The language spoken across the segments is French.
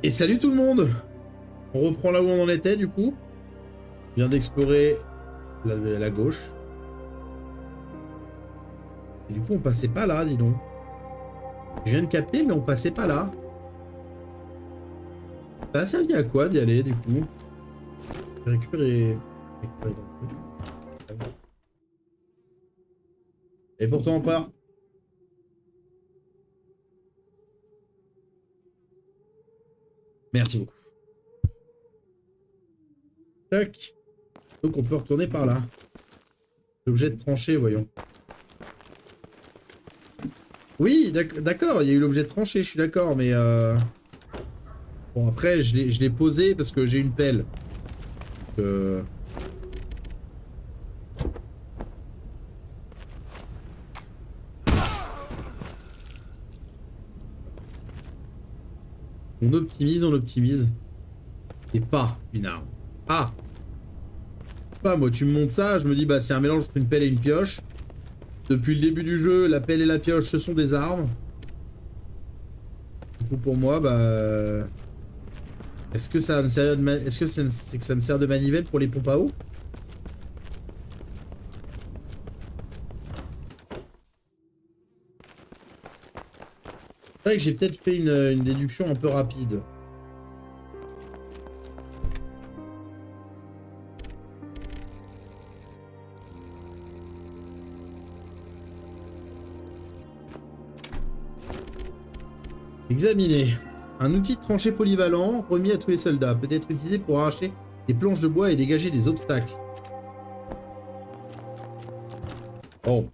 Et salut tout le monde! On reprend là où on en était du coup. On vient d'explorer la gauche. Et du coup on passait pas là, dis donc. Je viens de capter mais on passait pas là. Ça a servi à quoi d'y aller du coup? J'ai récupéré dans le truc. Et pourtant on part. Merci beaucoup. Tac. Donc on peut retourner par là. L'objet de trancher, voyons. Oui, d'accord, il y a eu l'objet de trancher, je suis d'accord, mais bon après je l'ai posé parce que j'ai une pelle. Donc, on optimise, on optimise. Et pas une arme. Ah! Pas moi, tu me montres ça, je me dis bah c'est un mélange entre une pelle et une pioche. Depuis le début du jeu, la pelle et la pioche ce sont des armes. Du coup pour moi bah est-ce que ça va me servir de est-ce que c'est que ça me sert de manivelle pour les pompes à eau? C'est vrai que j'ai peut-être fait une déduction un peu rapide. Examiner. Un outil de tranchée polyvalent remis à tous les soldats. Peut être utilisé pour arracher des planches de bois et dégager des obstacles. Oh.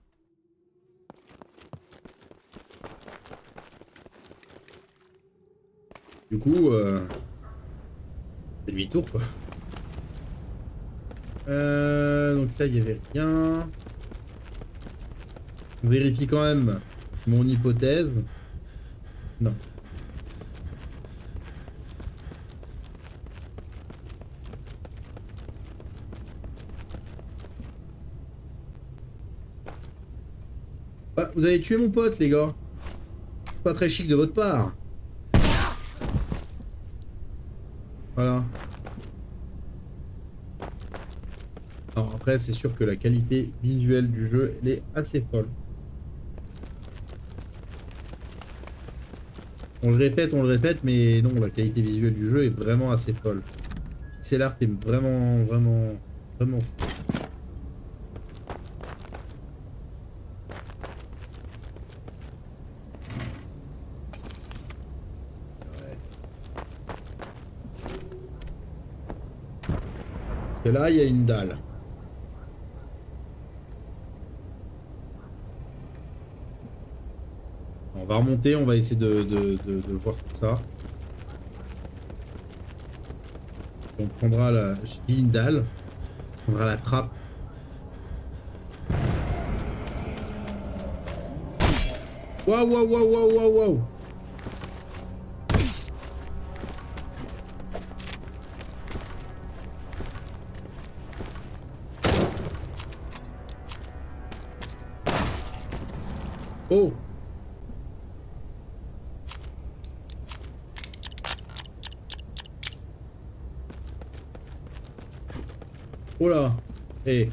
Du coup, demi-tour quoi. Donc là, il n'y avait rien. On vérifie quand même mon hypothèse. Non. Bah, vous avez tué mon pote, les gars. C'est pas très chic de votre part. Voilà. Alors après, c'est sûr que la qualité visuelle du jeu, elle est assez folle. On le répète, mais non, la qualité visuelle du jeu est vraiment assez folle. C'est l'art est vraiment fou. Ouais. Parce que là, il y a une dalle. On va remonter, on va essayer de voir tout ça. On prendra la... Je dis une dalle. On prendra la trappe. Waouh, waouh, waouh, waouh, waouh, waouh. Oh. Oh là. Eh.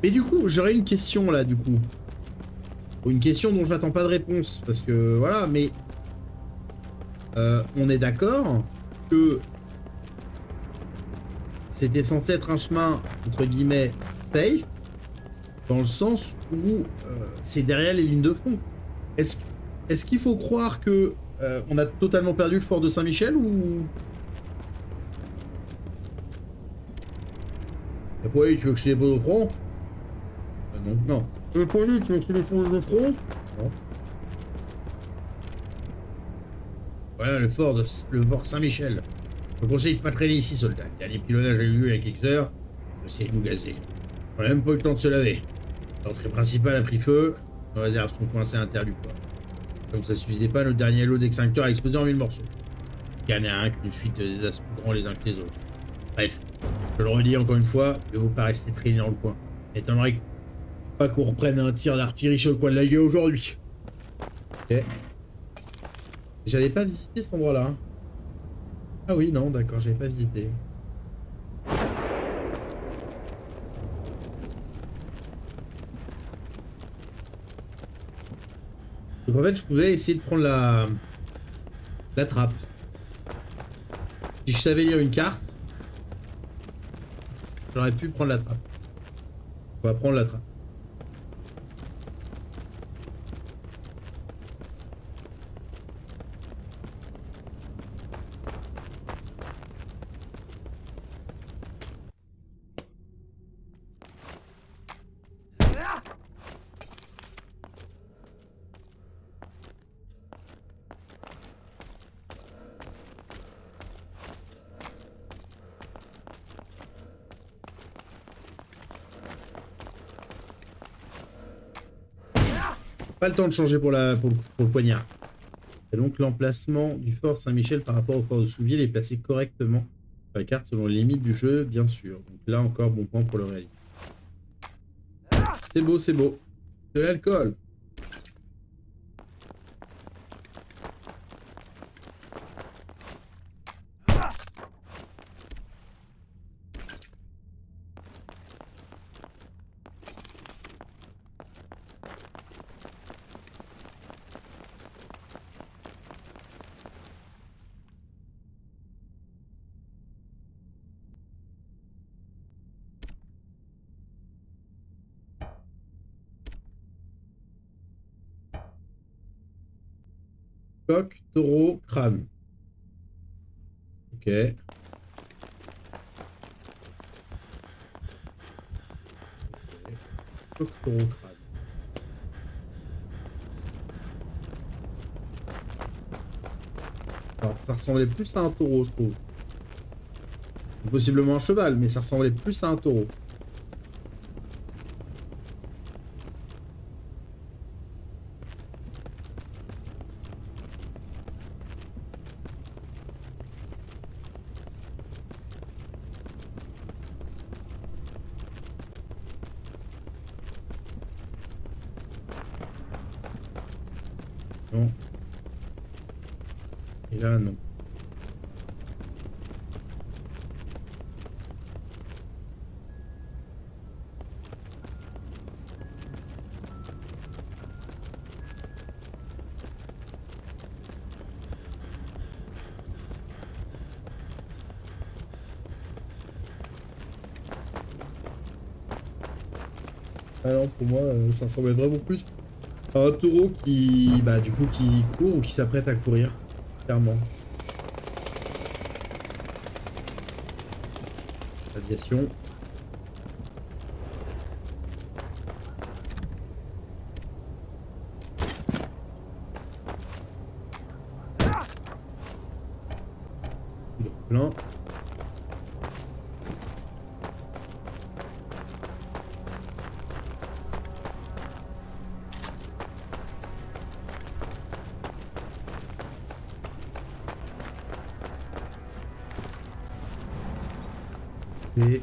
Mais du coup, j'aurais une question là, du coup. Une question dont je n'attends pas de réponse. Parce que, voilà, mais... on est d'accord que... C'était censé être un chemin, entre guillemets, safe. Dans le sens où c'est derrière les lignes de front. Est-ce qu'il faut croire que on a totalement perdu le fort de Saint-Michel ou... Oui, tu veux que je te dépose au front? Non, non. Pour lui, tu veux que je te dépose au front? Non. Voilà le fort Saint-Michel. Je vous conseille de pas traîner ici, soldat. Le dernier pilonnage a eu lieu il y a quelques heures. Essayez de nous gazer. On n'a même pas eu le temps de se laver. L'entrée principale a pris feu. Nos réserves sont coincées à l'intérieur du fort. Comme ça suffisait pas, notre dernier lot d'extincteurs a explosé en 1000 morceaux. Il y en a un qu'une suite de désastres plus grands les uns que les autres. Bref, je le redis encore une fois, ne vous pas rester traîné dans le coin. M'étonnerait pas qu'on reprenne un tir d'artillerie sur le coin de la gueule aujourd'hui. Ok. J'avais pas visité cet endroit-là. Ah oui, non, d'accord, j'avais pas visité. Donc en fait, je pouvais essayer de prendre la trappe. Si je savais lire une carte, j'aurais pu prendre la trappe. On va prendre la trappe. Pas le temps de changer pour le poignard. Et donc l'emplacement du fort Saint-Michel par rapport au fort de Souville est placé correctement sur la carte selon les limites du jeu, bien sûr. Donc là encore, bon point pour le réalisme. C'est beau, c'est beau. De l'alcool. Coq, taureau, crâne. Ok. Coq, taureau, crâne. Alors ça ressemblait plus à un taureau, je trouve. Possiblement un cheval, mais ça ressemblait plus à un taureau. Non. Et là, non. Ah non, pour moi, ça ressemblait vraiment plus à un taureau qui, bah, du coup, qui court ou qui s'apprête à courir. Clairement. Aviation. Plein. Et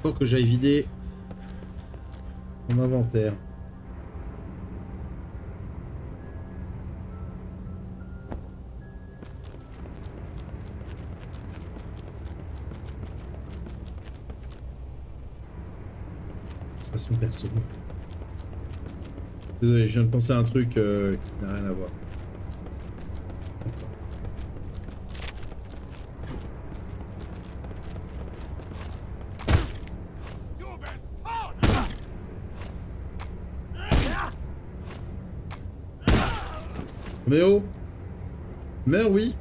faut que j'aille vider mon inventaire. Je fasse mon perso. Désolé, je viens de penser à un truc qui n'a rien à voir. Mais oh! Meurs, oui!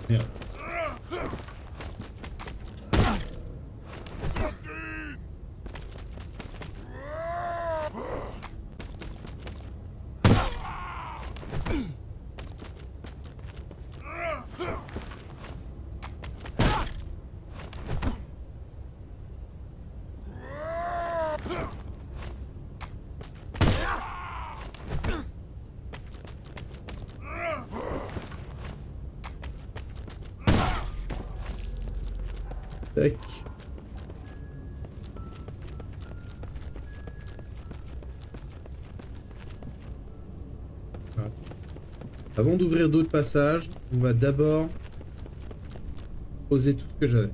Merde. Tac. Voilà. Avant d'ouvrir d'autres passages, on va d'abord poser tout ce que j'avais.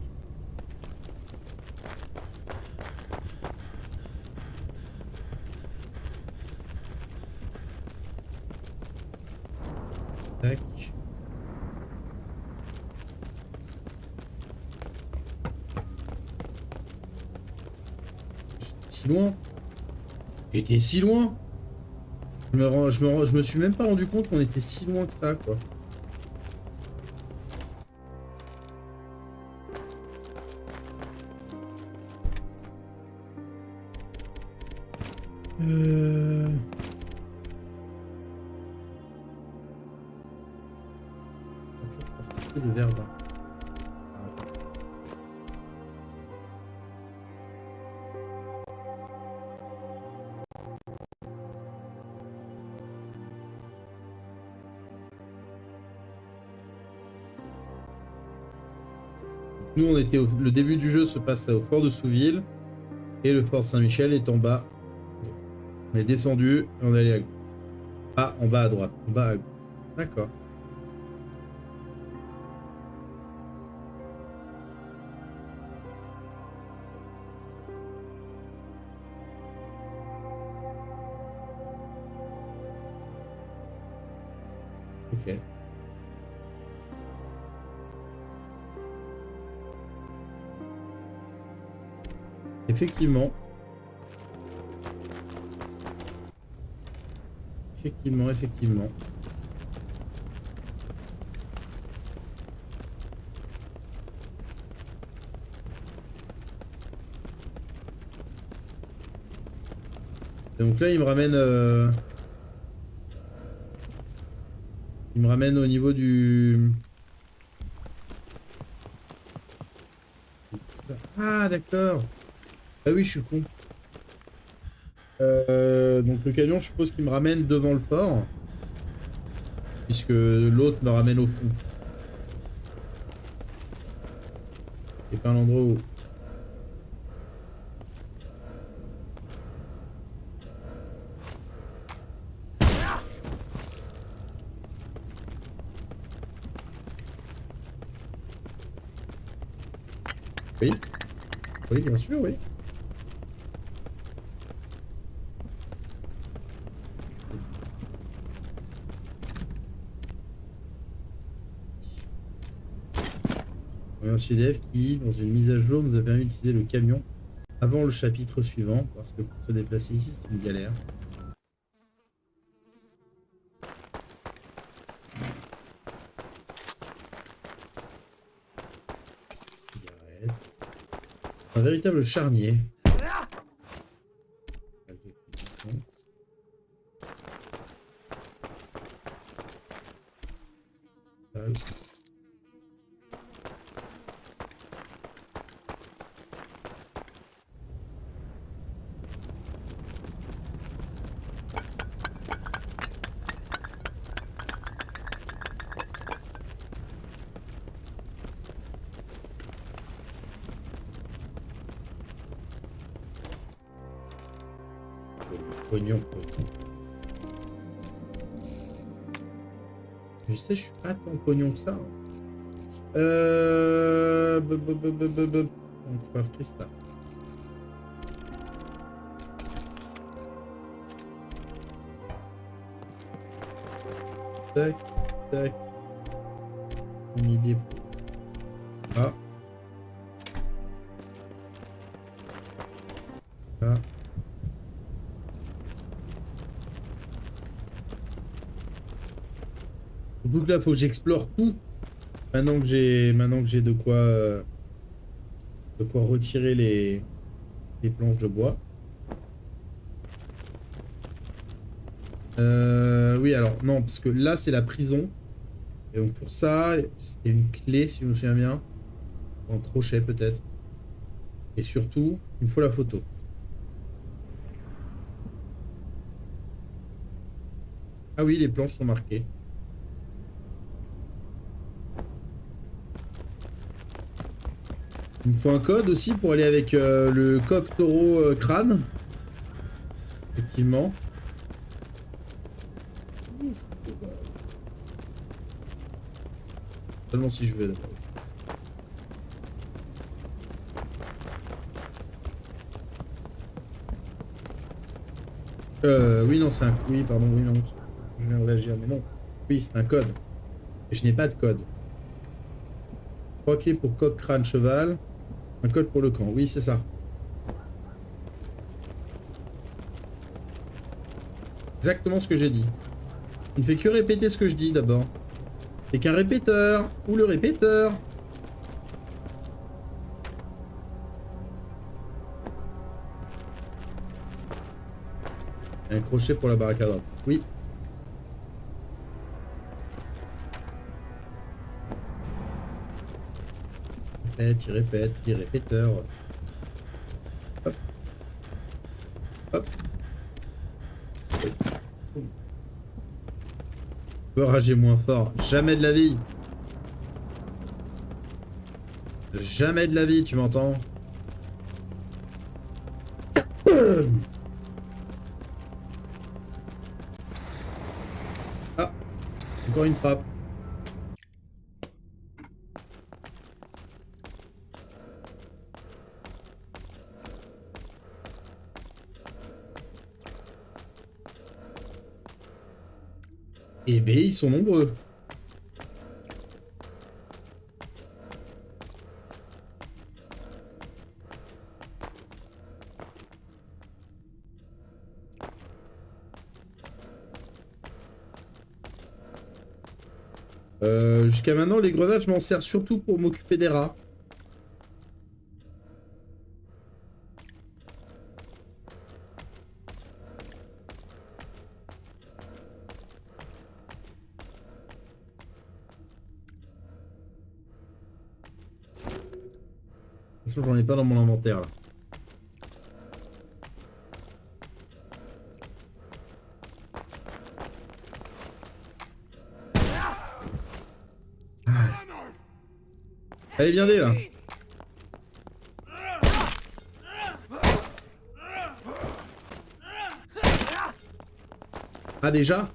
Tac. Si loin. J'étais si loin. Je me suis même pas rendu compte qu'on était si loin que ça, quoi. Le verdun. Nous, on était le début du jeu se passe au fort de Souville et le fort Saint-Michel est en bas. On est descendu et on est allé à gauche. Ah, en bas à droite, en bas à gauche. D'accord. Ok. Effectivement. Effectivement. Donc là, il me ramène au niveau du... Ah, d'accord. Ah oui, je suis con. Donc le camion, je suppose qu'il me ramène devant le fort. Puisque l'autre me ramène au fond. C'est pas l'endroit où... Oui. Oui, bien sûr, oui. Un CDF qui, dans une mise à jour, nous a permis d'utiliser le camion avant le chapitre suivant, parce que pour se déplacer ici, c'est une galère. Un véritable charnier. Pognon. Je sais, je suis pas tant pognon que ça. On va faire Christa. Tac, tac. Une idée. Ah. Ah. Donc là, faut que j'explore tout. Maintenant que j'ai de quoi retirer les planches de bois. Oui, alors non, parce que là c'est la prison. Et donc pour ça, c'était une clé si je me souviens bien. Un crochet peut-être. Et surtout, il me faut la photo. Ah oui, les planches sont marquées. Il me faut un code aussi pour aller avec le coq taureau crâne. Effectivement. Seulement si je veux d'abord. Oui, non, c'est un... Oui, pardon, oui, non. Je viens de réagir, mais non. Oui, c'est un code. Et je n'ai pas de code. 3 clés pour coq, crâne, cheval. Un code pour le camp. Oui, c'est ça. Exactement ce que j'ai dit. Il ne fait que répéter ce que je dis d'abord. C'est qu'un répéteur. Ou le répéteur. Un crochet pour la barricade. Oui. Répète, il répéteur. Hop. Hop. Je peux rager moins fort. Jamais de la vie. Jamais de la vie, tu m'entends? Ah, encore une trappe. Eh ben, ils sont nombreux. Jusqu'à maintenant, les grenades, je m'en sers surtout pour m'occuper des rats. De toute façon, j'en ai pas dans mon inventaire là. Allez, viens là. Ah, déjà?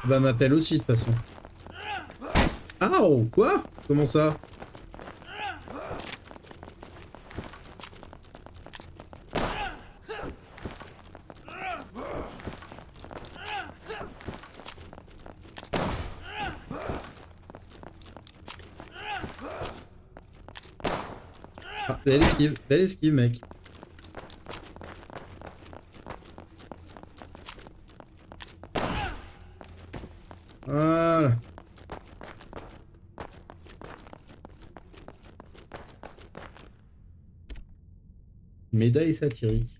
Bah, m'appelle aussi, de toute façon. Ah, oh, quoi? Comment ça? Ah, belle esquive, mec. Voilà. Médaille satirique.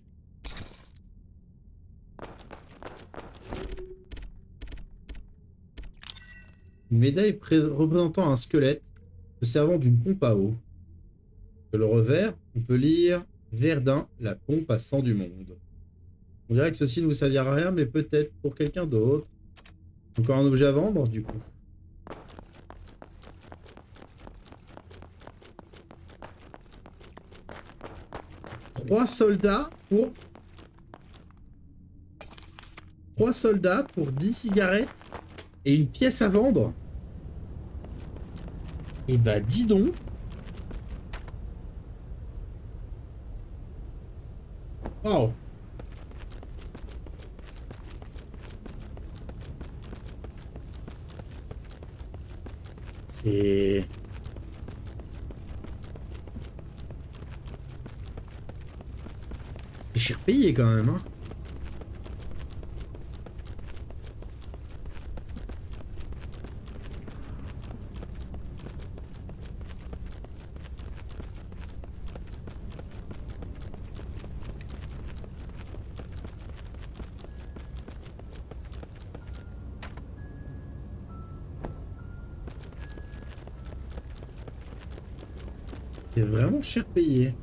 Une médaille représentant un squelette se servant d'une pompe à eau. Sur le revers, on peut lire Verdun, la pompe à sang du monde. On dirait que ceci ne vous servira à rien, mais peut-être pour quelqu'un d'autre. Encore un objet à vendre, du coup. Trois soldats pour 10 cigarettes et une pièce à vendre. Et bah dis donc. Wow. C'est... C'est cher payé quand même, hein. C'est vraiment cher payé.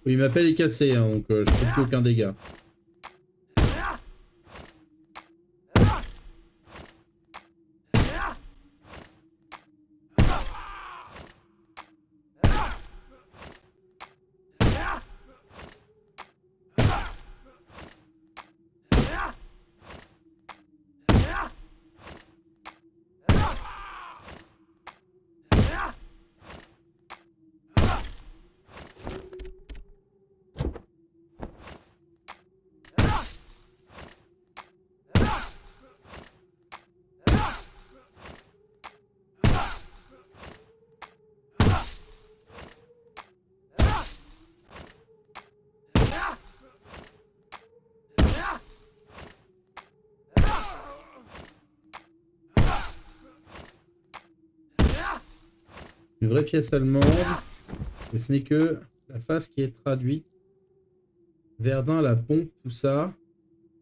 Oui, il m'appelle est cassé, hein, donc je fais plus aucun dégât. Une vraie pièce allemande, mais ce n'est que la face qui est traduite. Verdun, la pompe, tout ça.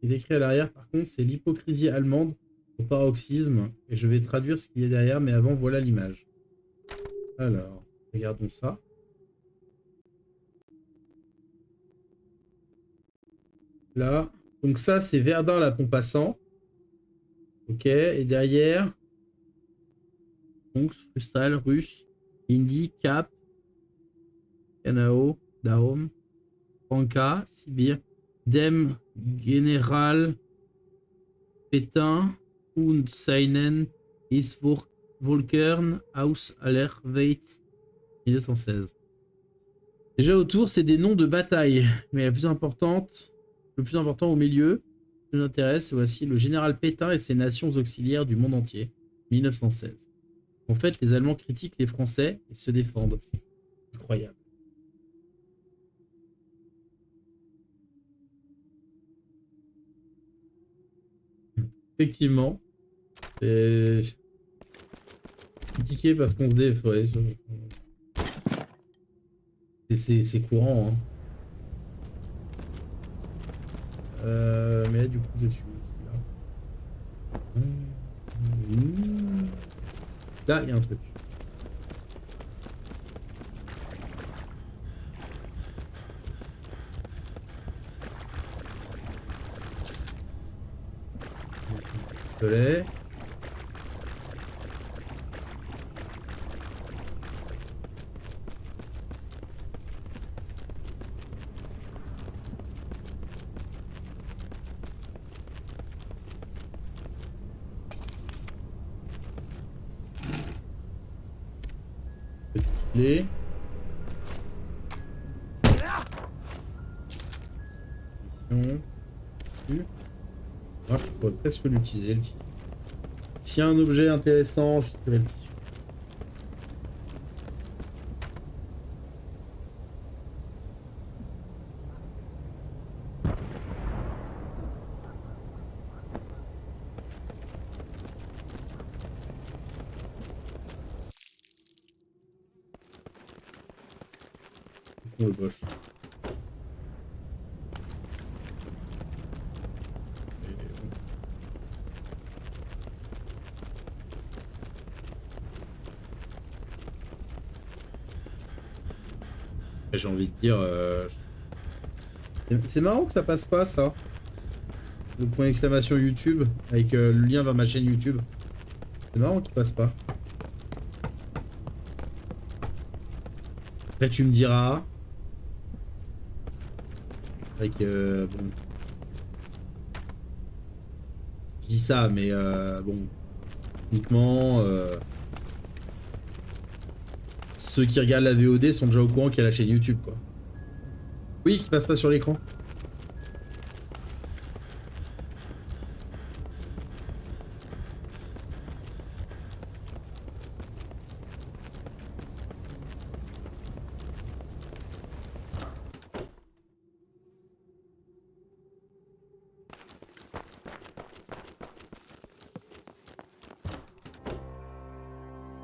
Et décrit à l'arrière, par contre, c'est l'hypocrisie allemande au paroxysme. Et je vais traduire ce qu'il y a derrière, mais avant, voilà l'image. Alors, regardons ça. Là. Donc ça, c'est Verdun, la pompe à sang. Ok, et derrière, donc, freestyle, russe, hindi, cap, Kanao, Daum, Panka, Sibir, Dem, Général, Pétain, und seinen Volkern aus aller Welt 1916. Déjà autour, c'est des noms de bataille, mais le plus important au milieu, ce qui nous intéresse, voici le général Pétain et ses nations auxiliaires du monde entier, 1916. En fait, les Allemands critiquent les Français et se défendent. Incroyable. Effectivement. C'est critiqué parce qu'on se défend. Ouais, c'est courant. Hein. Mais du coup, je suis là. Là, il y a un truc. Pistolet. Petit mission. Moi, je pourrais presque l'utiliser. S'il y a un objet intéressant, je dirais le tissu. Le Bosch. J'ai envie de dire... C'est marrant que ça passe pas, ça. Le point d'exclamation YouTube, avec le lien vers ma chaîne YouTube. C'est marrant qu'il passe pas. Après, tu me diras... Avec... bon... Je dis ça, mais bon, techniquement, ceux qui regardent la VOD sont déjà au courant qu'il y a la chaîne YouTube, quoi. Oui, qui passe pas sur l'écran.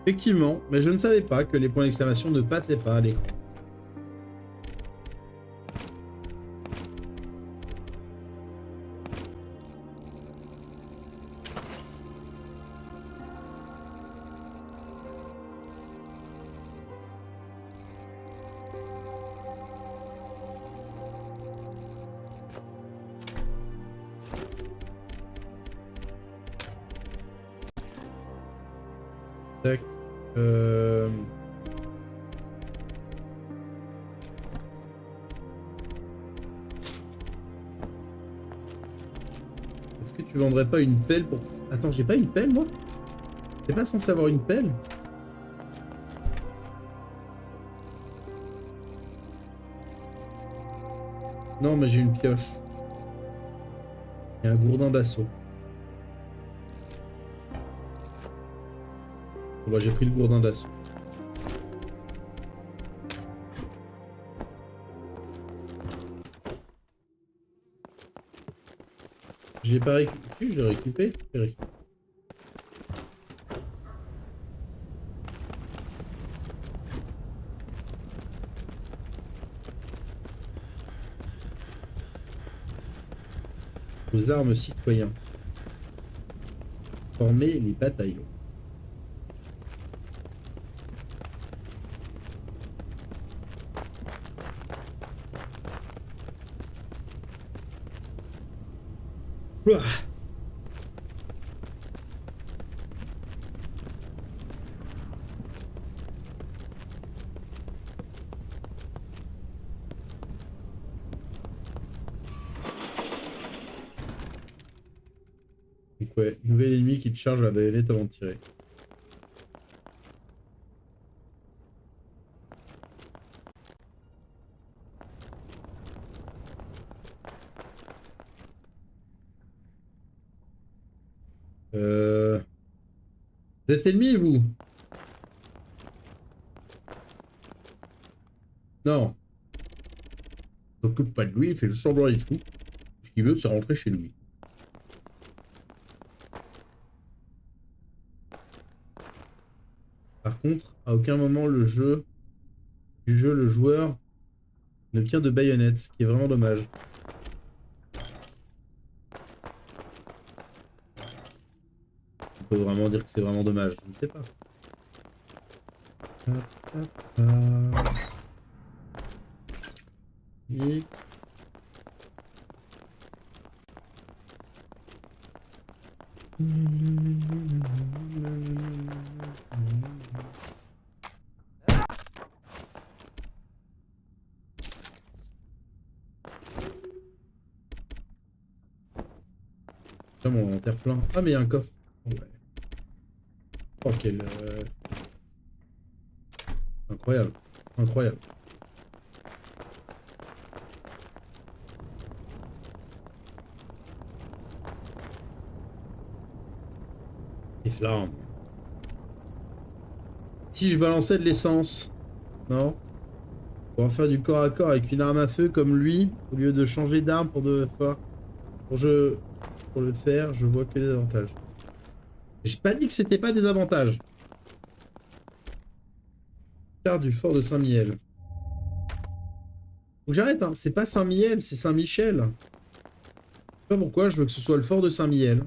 Effectivement, mais je ne savais pas que les points d'exclamation ne passaient pas à l'écran. Tac. Est-ce que tu vendrais pas une pelle pour... Attends, j'ai pas une pelle, moi? T'es pas censé avoir une pelle? Non, mais j'ai une pioche. Et un gourdin d'assaut. Bon, bah, j'ai pris le gourdin d'assaut. J'ai pas récupéré. Si, je l'ai récupéré. Aux armes citoyens. Former les bataillons. Ouah. Donc ouais, nouvel ennemi qui te charge à la baïonnette avant de tirer. Vous êtes ennemis, vous? Non. S'occupe pas de lui, il fait le semblant, il fout. Ce qu'il veut, c'est rentrer chez lui. Par contre, à aucun moment le joueur n'obtient de baïonnette, ce qui est vraiment dommage. On peut vraiment dire que c'est vraiment dommage, je ne sais pas. Et... mon inventaire plein. Ah, mais il y a un coffre. Ouais. Oh, quel... Incroyable. Incroyable. Les flammes. Si je balançais de l'essence. Non. Pour en faire du corps à corps avec une arme à feu comme lui, au lieu de changer d'arme pour le faire, je vois que des avantages. J'ai pas dit que c'était pas des avantages. Carte du fort de Saint-Mihiel. Faut que j'arrête, hein. C'est pas Saint-Mihiel, c'est Saint-Michel. Je sais pas pourquoi je veux que ce soit le fort de Saint-Mihiel.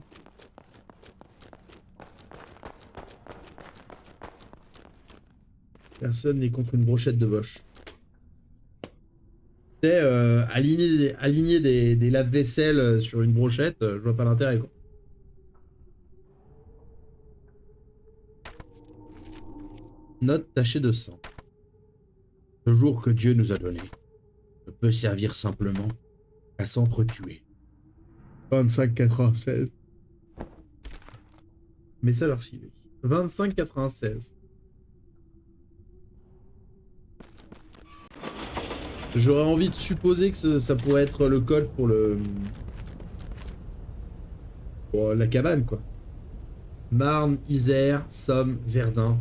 Personne n'est contre une brochette de Bosch. Aligner des lave-vaisselle sur une brochette, je vois pas l'intérêt, quoi. Note tachée de sang. Le jour que Dieu nous a donné ne peut servir simplement à s'entretuer. 25,96. Message archivé. 2596. J'aurais envie de supposer que ça pourrait être le code pour pour la cabane, quoi. Marne, Isère, Somme, Verdun,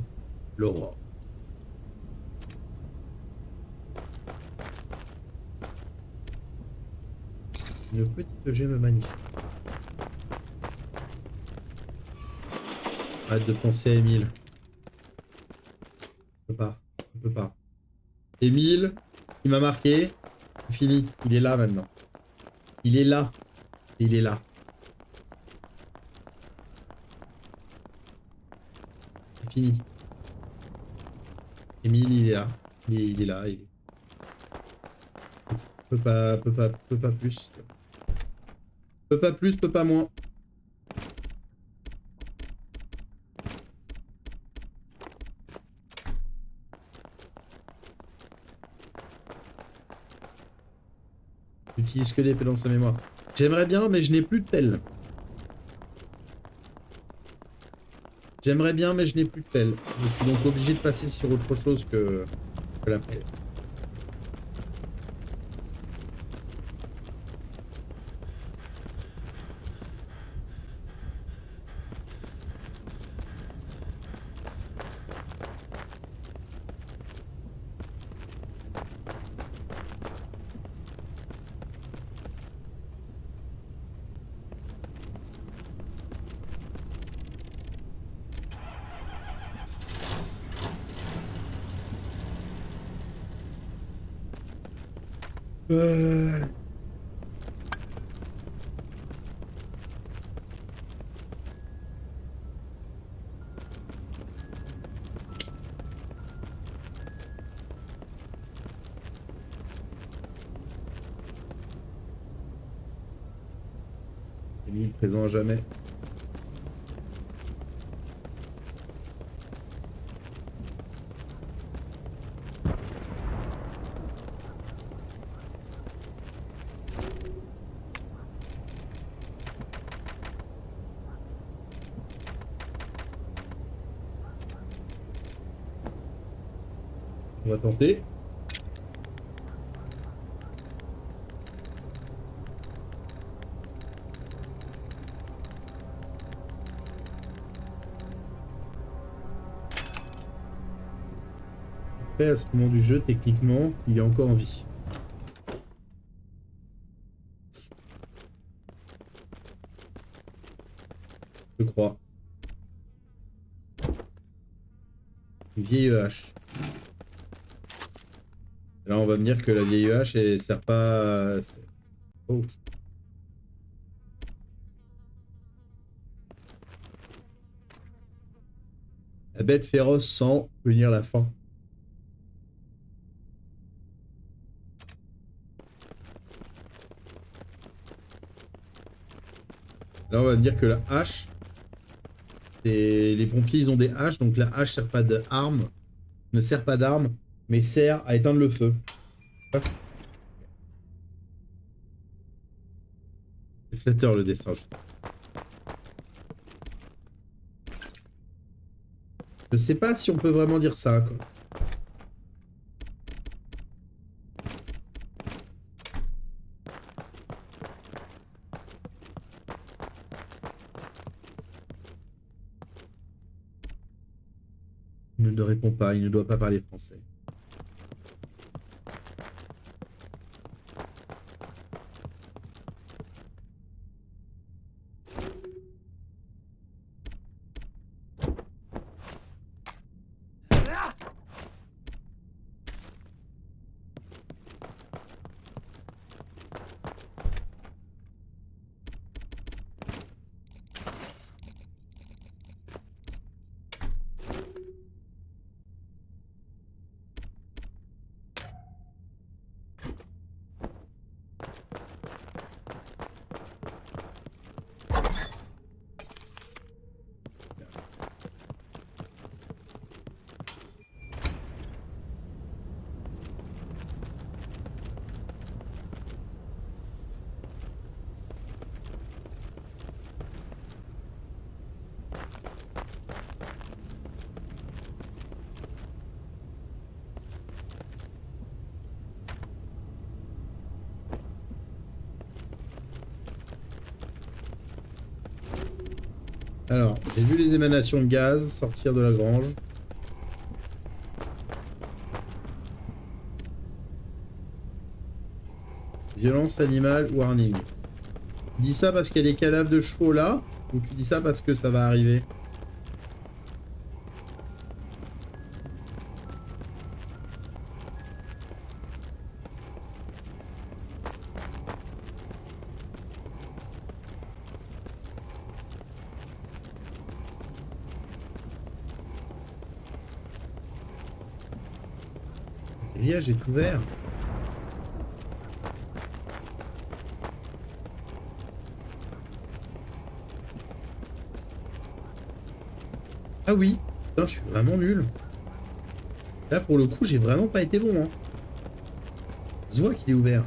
l'Aurore. Une petite gemme magnifique. Arrête de penser à Émile. On peut pas. On peut pas. Émile, il m'a marqué. C'est fini. Il est là maintenant. Il est là. Il est là. C'est fini. Émile, il est là. Il est là. Il peut pas plus. Peut pas plus, peut pas moins. J'utilise que l'épée dans sa mémoire. J'aimerais bien, mais je n'ai plus de pelle. J'aimerais bien, mais je n'ai plus de pelle. Je suis donc obligé de passer sur autre chose que la pelle. Euh... Émile présent à jamais. On va tenter. Après, à ce moment du jeu, techniquement, il est encore en vie. Je crois. Une vieille hache. Là, on va me dire que la vieille hache, elle sert pas... Oh. La bête féroce sans venir la faim. Là, on va me dire que la hache... Les pompiers, ils ont des haches, donc la hache sert pas d'arme, ne sert pas d'arme, mais sert à éteindre le feu. C'est flatteur le dessin. Je sais pas si on peut vraiment dire ça, quoi. Il ne répond pas, il ne doit pas parler français. Alors, j'ai vu les émanations de gaz sortir de la grange. Violence animale, warning. Tu dis ça parce qu'il y a des cadavres de chevaux là? Ou tu dis ça parce que ça va arriver? Le grillage est ouvert. Ah oui, putain, je suis vraiment nul. Là, pour le coup, j'ai vraiment pas été bon. Hein. Ça se voit qu'il est ouvert.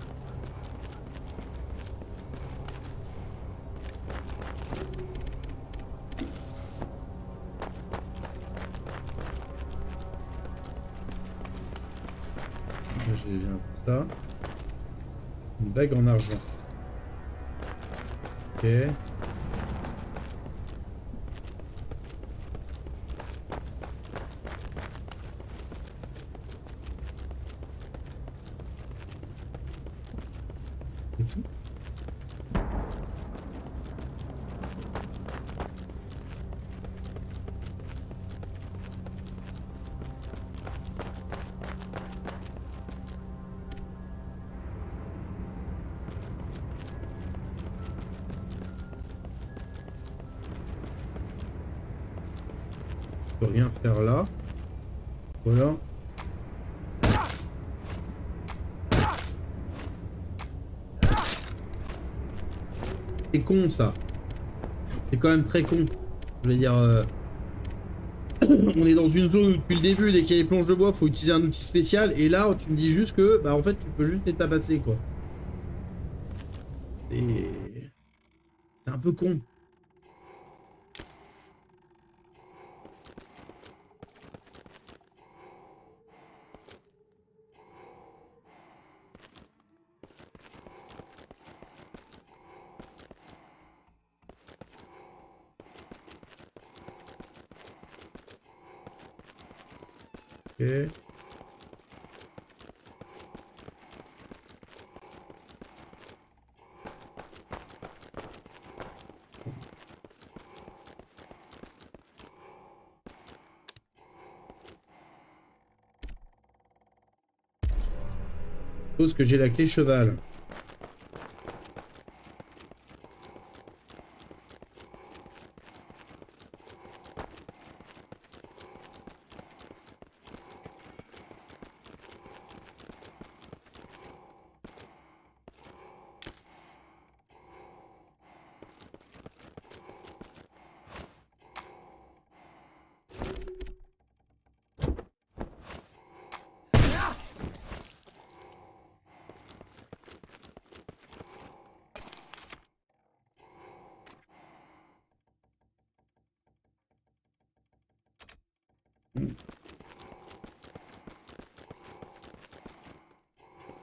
J'ai bien tout ça. Une bague en argent. Ok. C'est tout. Je peux rien faire là. Voilà. C'est con ça. C'est quand même très con. Je veux dire, on est dans une zone où depuis le début, dès qu'il y a des planches de bois, faut utiliser un outil spécial. Et là, tu me dis juste que, bah en fait, tu peux juste les tabasser quoi. C'est un peu con. Ok. Je suppose que j'ai la clé cheval.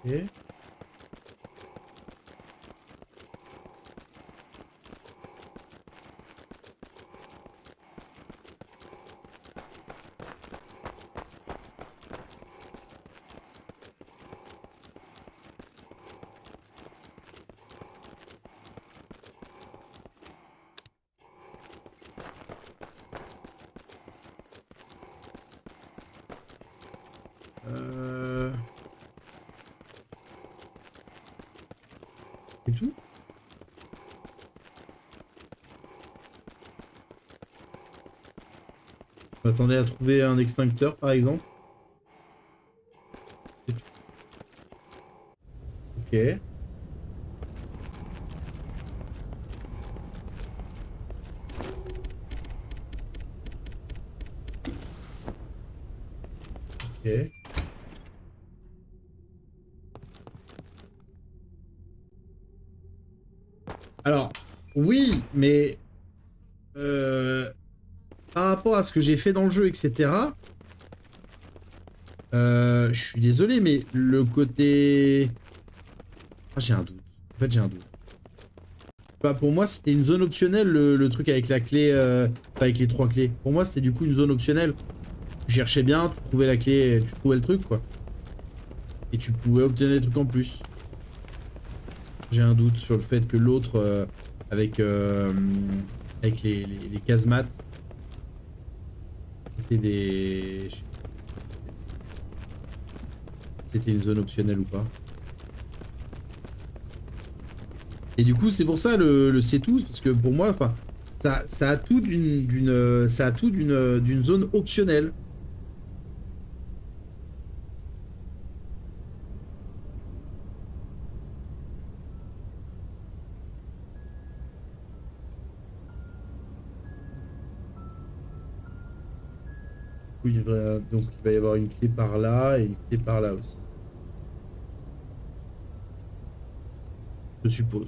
Ok. C'est tout? Je m'attendais à trouver un extincteur par exemple. C'est tout. Ok. Ok. Alors, oui, mais par rapport à ce que j'ai fait dans le jeu, etc. Je suis désolé, mais le côté... Ah, j'ai un doute. En fait, j'ai un doute. Bah, pour moi, c'était une zone optionnelle, le truc avec la clé, enfin, avec les 3 clés. Pour moi, c'était du coup une zone optionnelle. Tu cherchais bien, tu trouvais la clé, tu trouvais le truc, quoi. Et tu pouvais obtenir des trucs en plus. J'ai un doute sur le fait que l'autre, avec, avec les casemates, c'était des... C'était une zone optionnelle ou pas. Et du coup, c'est pour ça le C12, parce que pour moi, enfin, ça a tout ça a tout d'une zone optionnelle. Oui, donc il va y avoir une clé par là et une clé par là aussi. Je suppose.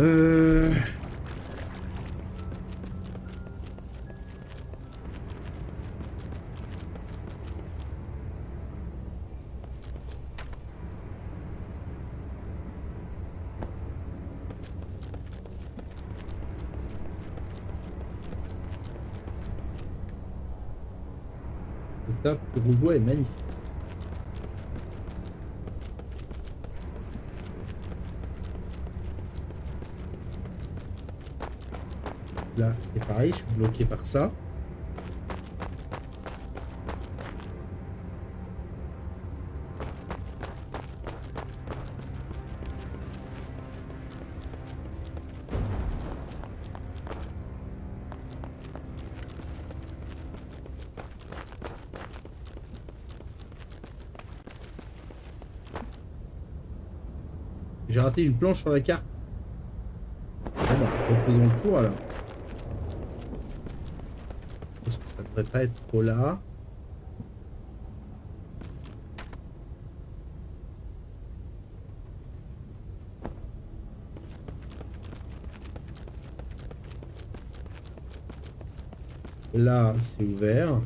Euh... Le tap de rougeois est magnifique. Là, c'est pareil, je suis bloqué par ça. J'ai raté une planche sur la carte. Bon, bah, refaisons le tour alors. Parce que ça devrait pas être trop là. Là, c'est ouvert.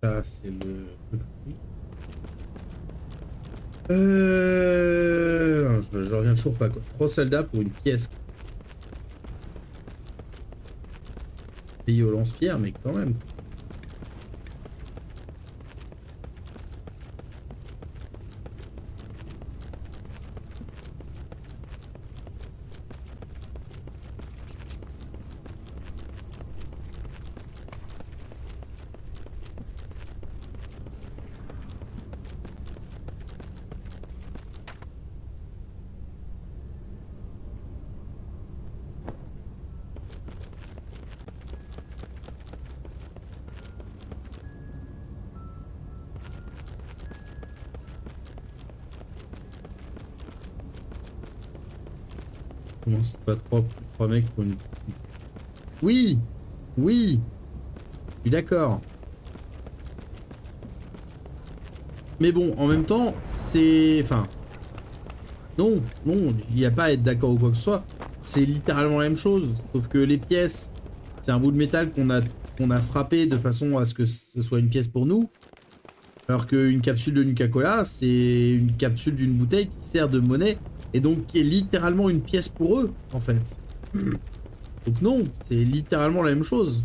Ça, c'est le truc. Non, je reviens toujours pas quoi. 3 soldats pour une pièce. Payé au lance-pierre, mais quand même. Comment c'est pas trois mecs pour une... Oui! Oui! Je suis d'accord. Mais bon, en même temps, c'est... Enfin... Non, non, il n'y a pas à être d'accord ou quoi que ce soit. C'est littéralement la même chose. Sauf que les pièces, c'est un bout de métal qu'on a qu'on a frappé de façon à ce que ce soit une pièce pour nous. Alors qu'une capsule de Nuka-Cola, c'est une capsule d'une bouteille qui sert de monnaie et donc qui est littéralement une pièce pour eux, en fait. Donc non, c'est littéralement la même chose.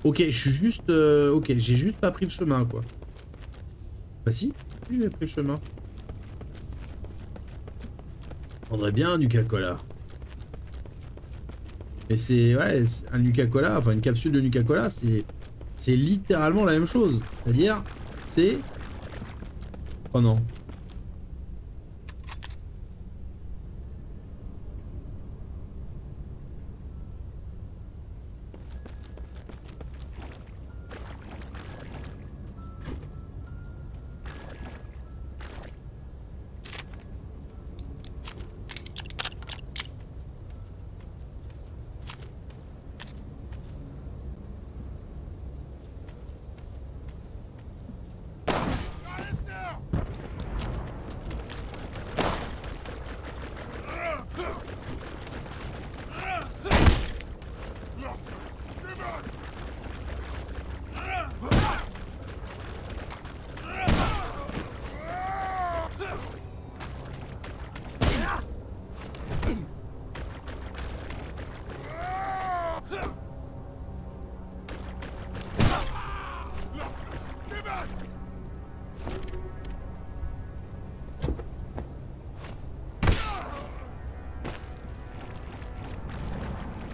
Ok, je suis juste... ok, j'ai juste pas pris le chemin, quoi. Bah si, j'ai pris le chemin. Je prendrais bien un Nuka-Cola. Mais c'est... Ouais, un Nuka-Cola, enfin une capsule de Nuka-Cola, c'est littéralement la même chose. C'est-à-dire, c'est... Oh non.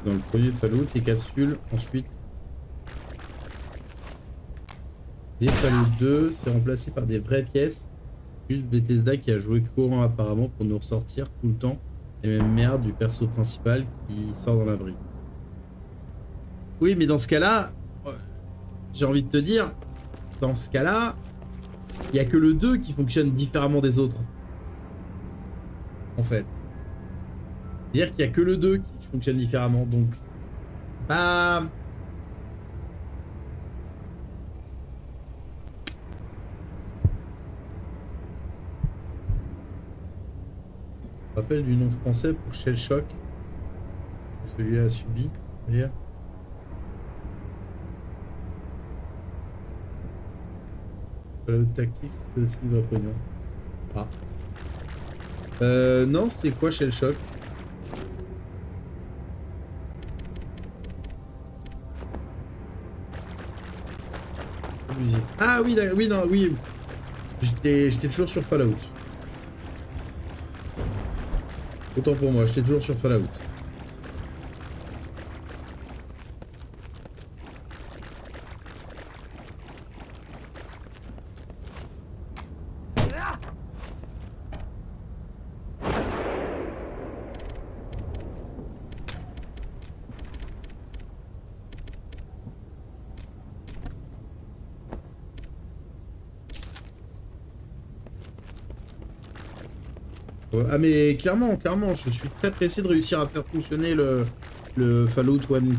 Dans le produit de Fallout, les capsules, ensuite... Les Fallout 2, c'est remplacé par des vraies pièces. Juste Bethesda qui a joué courant apparemment pour nous ressortir tout le temps les mêmes merdes du perso principal qui sort dans l'abri. Oui, mais dans ce cas-là, j'ai envie de te dire, dans ce cas-là, il n'y a que le 2 qui fonctionne différemment des autres. En fait. C'est-à-dire qu'il n'y a que le 2 qui fonctionne différemment. Donc, bah... Rappel du nom français pour Shell Shock. Celui-là a subi, d'ailleurs. Fallout Tactics, c'est le style de pognon. Ah. Non, c'est quoi Shell Shock? Ah oui, oui, non, oui. J'étais toujours sur Fallout. Autant pour moi, j'étais toujours sur Fallout. Ah mais clairement, je suis très pressé de réussir à faire fonctionner le Fallout 1 et 2.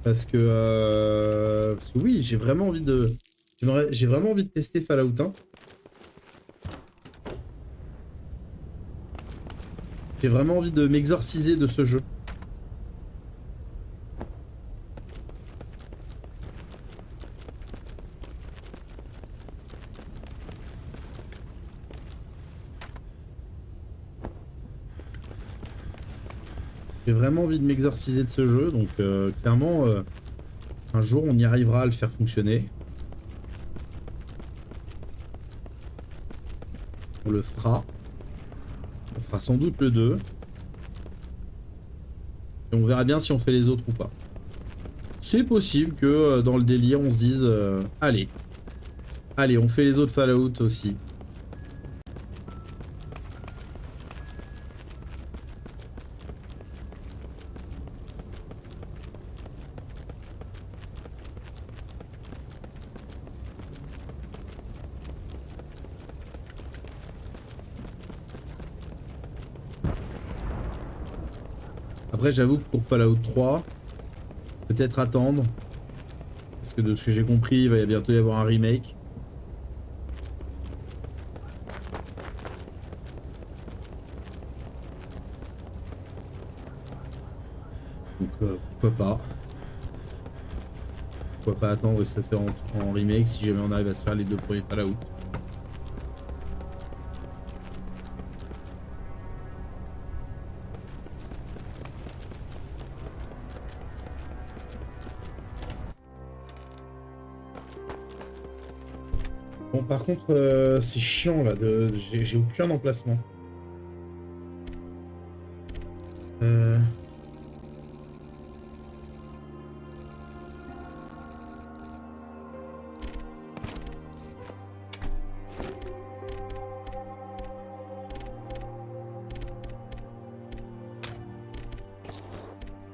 Parce que oui, j'ai vraiment envie de... J'ai vraiment envie de tester Fallout 1. J'ai vraiment envie de m'exorciser de ce jeu. J'ai vraiment envie de m'exorciser de ce jeu, donc clairement, un jour on y arrivera à le faire fonctionner. On le fera. On fera sans doute le 2. Et on verra bien si on fait les autres ou pas. C'est possible que dans le délire on se dise allez, on fait les autres Fallout aussi. Après, j'avoue que pour Fallout 3, peut-être attendre. Parce que de ce que j'ai compris, il va bientôt y avoir un remake. Pourquoi pas. Pourquoi pas attendre et se le faire en remake si jamais on arrive à se faire les 2 premiers Fallout. Bon, par contre, c'est chiant là, j'ai aucun emplacement.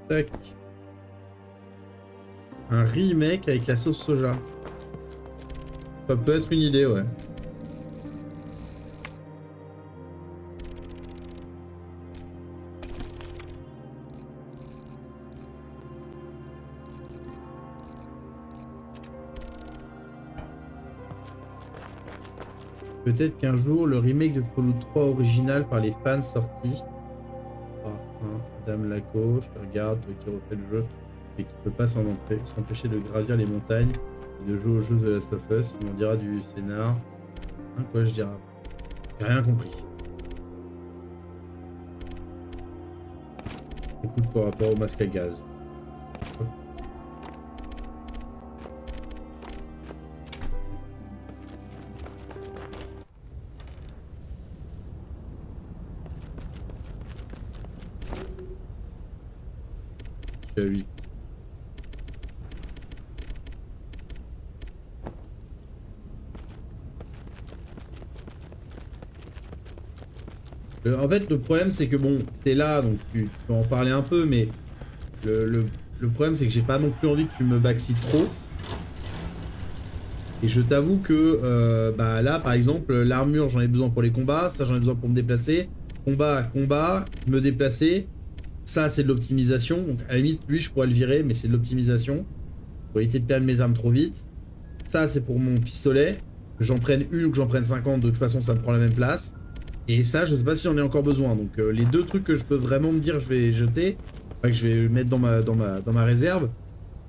Tac. Un remake avec la sauce soja. Ça peut être une idée, ouais. Peut-être qu'un jour, le remake de Fallout 3 original par les fans sortis. Ah, hein, Dame Laco, je te regarde, toi qui refait le jeu et qui peut pas s'empêcher de gravir les montagnes et de jouer au jeu de Last of Us. Tu m'en diras du scénar. Hein, quoi, je dirais. J'ai rien compris. Écoute, par rapport au masque à gaz. Je suis à 8. En fait, le problème, c'est que bon, t'es là, donc tu peux en parler un peu, mais le problème, c'est que j'ai pas non plus envie que tu me backseat trop. Et je t'avoue que bah là, par exemple, l'armure, j'en ai besoin pour les combats, ça, j'en ai besoin pour me déplacer. Combat, me déplacer. Ça, c'est de l'optimisation. Donc, à la limite, lui, je pourrais le virer, mais c'est de l'optimisation. Pour éviter de perdre mes armes trop vite. Ça, c'est pour mon pistolet. Que j'en prenne une ou que j'en prenne 50, de toute façon, ça me prend la même place. Et ça, je sais pas si j'en ai encore besoin. Donc, les 2 trucs que je peux vraiment me dire je vais jeter, enfin, que je vais mettre dans ma réserve,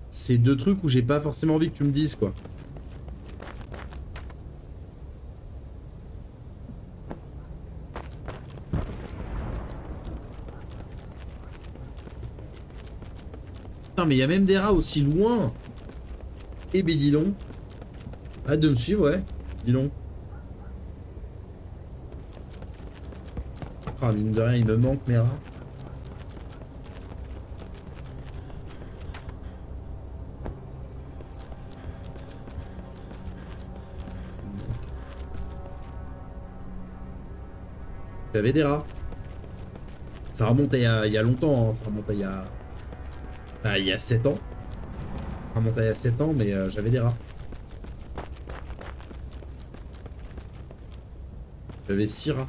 c'est 2 trucs où j'ai pas forcément envie que tu me dises, quoi. Putain, mais il y a même des rats aussi loin. Eh ben, dis donc. Arrête de me suivre, ouais. Dis donc. Ah, mine de rien, il me manque mes rats. J'avais des rats. Ça remonte à il y a longtemps, hein. Ça remonte à il y a 7 ans. Ça remonte à il y a 7 ans, mais j'avais des rats. J'avais 6 rats.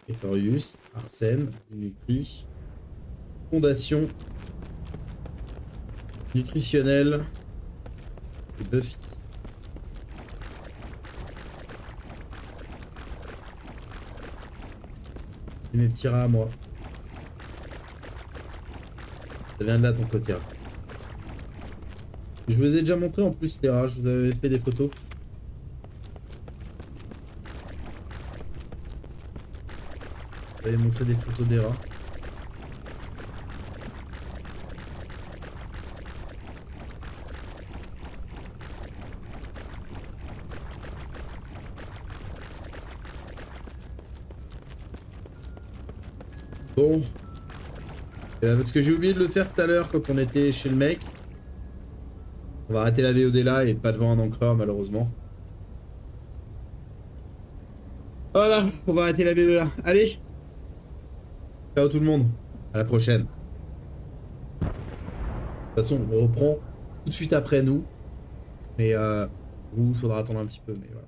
Etorius, Arsène, Nutri, Fondation, Nutritionnel et Buffy. Et mes petits rats à moi. Ça vient de là ton côté rat. Je vous ai déjà montré en plus les rats, je vous avais fait des photos. Je vous avais montré des photos des rats. Bon. Parce que j'ai oublié de le faire tout à l'heure quand on était chez le mec. On va arrêter la VOD là et pas devant un encreur malheureusement. Voilà, on va arrêter la VOD là. Allez. Ciao tout le monde. À la prochaine. De toute façon, on reprend tout de suite après nous. Mais vous, faudra attendre un petit peu. Mais voilà.